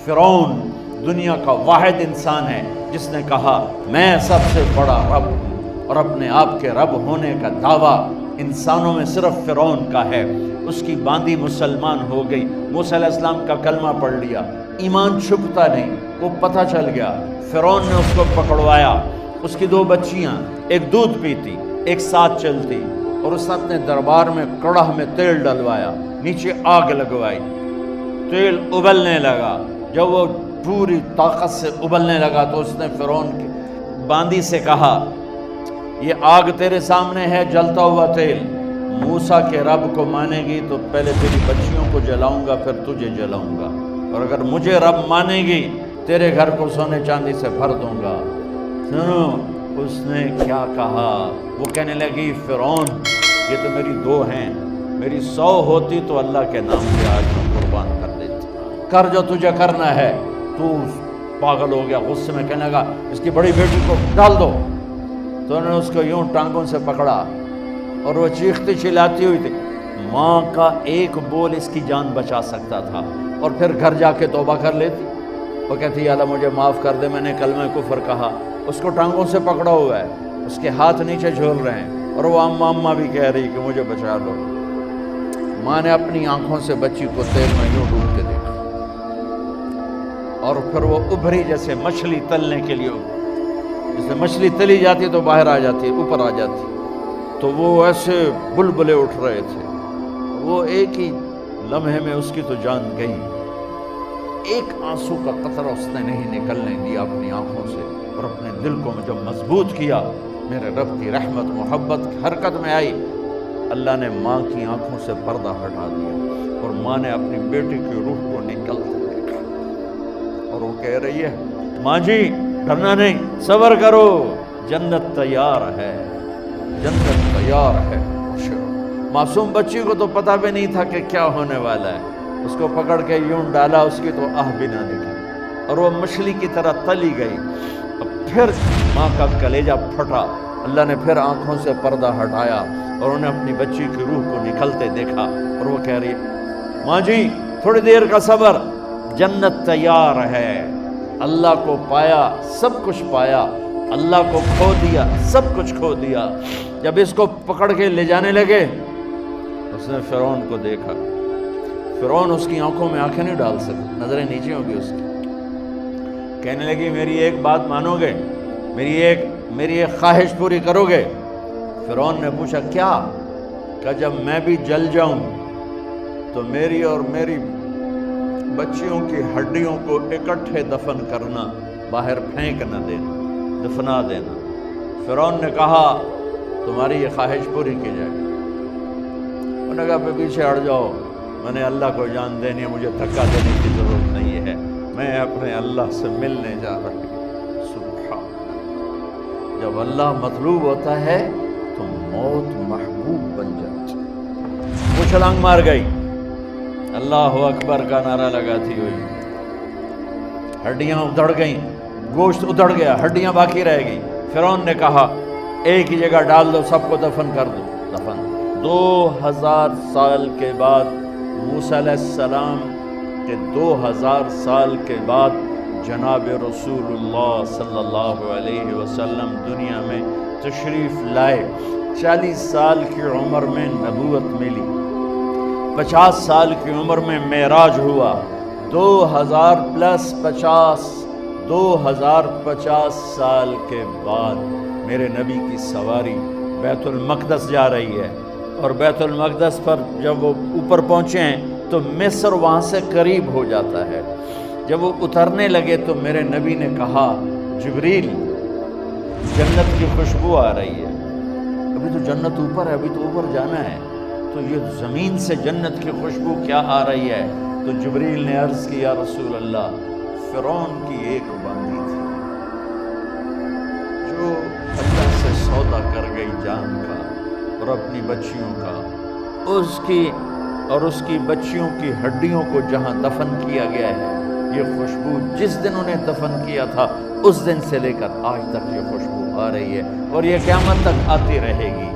فرعون دنیا کا واحد انسان ہے جس نے کہا میں سب سے بڑا رب ہوں، اور اپنے آپ کے رب ہونے کا دعویٰ انسانوں میں صرف فرعون کا ہے۔ اس کی باندی مسلمان ہو گئی، موسیٰ علیہ السلام کا کلمہ پڑھ لیا، ایمان چھپتا نہیں، وہ پتہ چل گیا۔ فرعون نے اس کو پکڑوایا، اس کی 2 بچیاں، ایک دودھ پیتی ایک ساتھ چلتی، اور اس نے اپنے دربار میں کڑاہ میں تیل ڈلوایا، نیچے آگ لگوائی، تیل ابلنے لگا۔ جب وہ پوری طاقت سے ابلنے لگا تو اس نے فرعون کی باندی سے کہا یہ آگ تیرے سامنے ہے، جلتا ہوا تیل، موسیٰ کے رب کو مانے گی تو پہلے تیری بچیوں کو جلاؤں گا پھر تجھے جلاؤں گا، اور اگر مجھے رب مانے گی تیرے گھر کو سونے چاندی سے بھر دوں گا۔ سنو اس نے کیا کہا، وہ کہنے لگی فرعون یہ تو میری 2 ہیں، میری 100 ہوتی تو اللہ کے نام پہ آج میں قربان کر دیتی، کر جو تجھے کرنا ہے۔ تو پاگل ہو گیا، غصے میں کہنے لگا اس کی بڑی بیٹی کو ڈال دو۔ تو انہوں نے اس کو یوں ٹانگوں سے پکڑا اور وہ چیختی چلاتی ہوئی تھی۔ ماں کا ایک بول اس کی جان بچا سکتا تھا، اور پھر گھر جا کے توبہ کر لیتی۔ وہ کہتی یا اللہ مجھے معاف کر دے، میں نے کلمہ کفر کہا۔ اس کو ٹانگوں سے پکڑا ہوا ہے، اس کے ہاتھ نیچے جھول رہے ہیں، اور وہ اماں بھی کہہ رہی کہ مجھے بچا لو۔ ماں نے اپنی آنکھوں سے بچی کو تیل میں یوں ڈوب کے دیکھا، اور پھر وہ ابھری جیسے مچھلی تلنے کے لیے، جیسے مچھلی تلی جاتی تو باہر آ جاتی، اوپر آ جاتی، تو وہ ایسے بلبلے اٹھ رہے تھے۔ وہ ایک ہی لمحے میں اس کی تو جان گئی، ایک آنسو کا قطرہ اس نے نہیں نکلنے دیا اپنی آنکھوں سے، اور اپنے دل کو جب مضبوط کیا، میرے رب کی رحمت محبت حرکت میں آئی۔ اللہ نے ماں کی آنکھوں سے پردہ ہٹا دیا، اور ماں نے اپنی بیٹی کی روح کو نکلتے دیکھا، اور وہ کہہ رہی ہے ماں جی ڈرنا نہیں، صبر کرو، جنت تیار ہے، جنت تیار ہے۔ معصوم بچی کو تو پتہ بھی نہیں تھا کہ کیا ہونے والا ہے، اس کو پکڑ کے یوں ڈالا، اس کی تو آہ بھی نہ نکلی، اور وہ مچھلی کی طرح تلی گئی۔ اب پھر ماں کا کلیجہ پھٹا، اللہ نے پھر آنکھوں سے پردہ ہٹایا، اور انہیں اپنی بچی کی روح کو نکلتے دیکھا، اور وہ کہہ رہی ہے ماں جی تھوڑی دیر کا صبر، جنت تیار ہے۔ اللہ کو پایا سب کچھ پایا، اللہ کو کھو دیا سب کچھ کھو دیا۔ جب اس کو پکڑ کے لے جانے لگے، اس نے فرعون کو دیکھا۔ فرعون اس کی آنکھوں میں آنکھیں نہیں ڈال سکتا، نظریں نیچے ہوں گی اس کی۔ کہنے لگی میری ایک بات مانو گے، میری ایک خواہش پوری کرو گے؟ فرعون نے پوچھا کیا؟ کہ جب میں بھی جل جاؤں تو میری اور میری بچیوں کی ہڈیوں کو اکٹھے دفن کرنا، باہر پھینک نہ دینا، دفنا دینا۔ فرعون نے کہا تمہاری یہ خواہش پوری کی جائے۔ انہوں نے کہا پہ پیچھے ہٹ جاؤ، میں نے اللہ کو جان دینی ہے، مجھے دھکا دینے کی ضرورت نہیں ہے، میں اپنے اللہ سے ملنے جا رہی ہوں۔ سبحان اللہ، جب اللہ مطلوب ہوتا ہے تو موت محبوب بن جاتی۔ وہ چھلانگ مار گئی، اللہ اکبر کا نعرہ لگاتی ہوئی، ہڈیاں ادھڑ گئیں، گوشت ادھڑ گیا، ہڈیاں باقی رہ گئی۔ فرعون نے کہا ایک ہی جگہ ڈال دو، سب کو دفن کر دو۔ دفن 2000 سال کے بعد، موسیٰ علیہ السلام کے 2000 سال کے بعد جناب رسول اللہ صلی اللہ علیہ وسلم دنیا میں تشریف لائے۔ 40 سال کی عمر میں نبوت ملی، 50 سال کی عمر میں معراج ہوا، 2050 سال کے بعد میرے نبی کی سواری بیت المقدس جا رہی ہے، اور بیت المقدس پر جب وہ اوپر پہنچے ہیں تو مصر وہاں سے قریب ہو جاتا ہے۔ جب وہ اترنے لگے تو میرے نبی نے کہا جبریل جنت کی خوشبو آ رہی ہے، ابھی تو جنت اوپر ہے، ابھی تو اوپر جانا ہے، تو یہ زمین سے جنت کی خوشبو کیا آ رہی ہے؟ تو جبریل نے عرض کی یا رسول اللہ فرعون کی ایک باندی تھی جو اللہ سے سودا کر گئی جان کا اور اپنی بچیوں کا، اس کی بچیوں کی ہڈیوں کو جہاں دفن کیا گیا ہے، یہ خوشبو جس دن انہیں دفن کیا تھا اس دن سے لے کر آج تک یہ خوشبو آ رہی ہے، اور یہ قیامت تک آتی رہے گی۔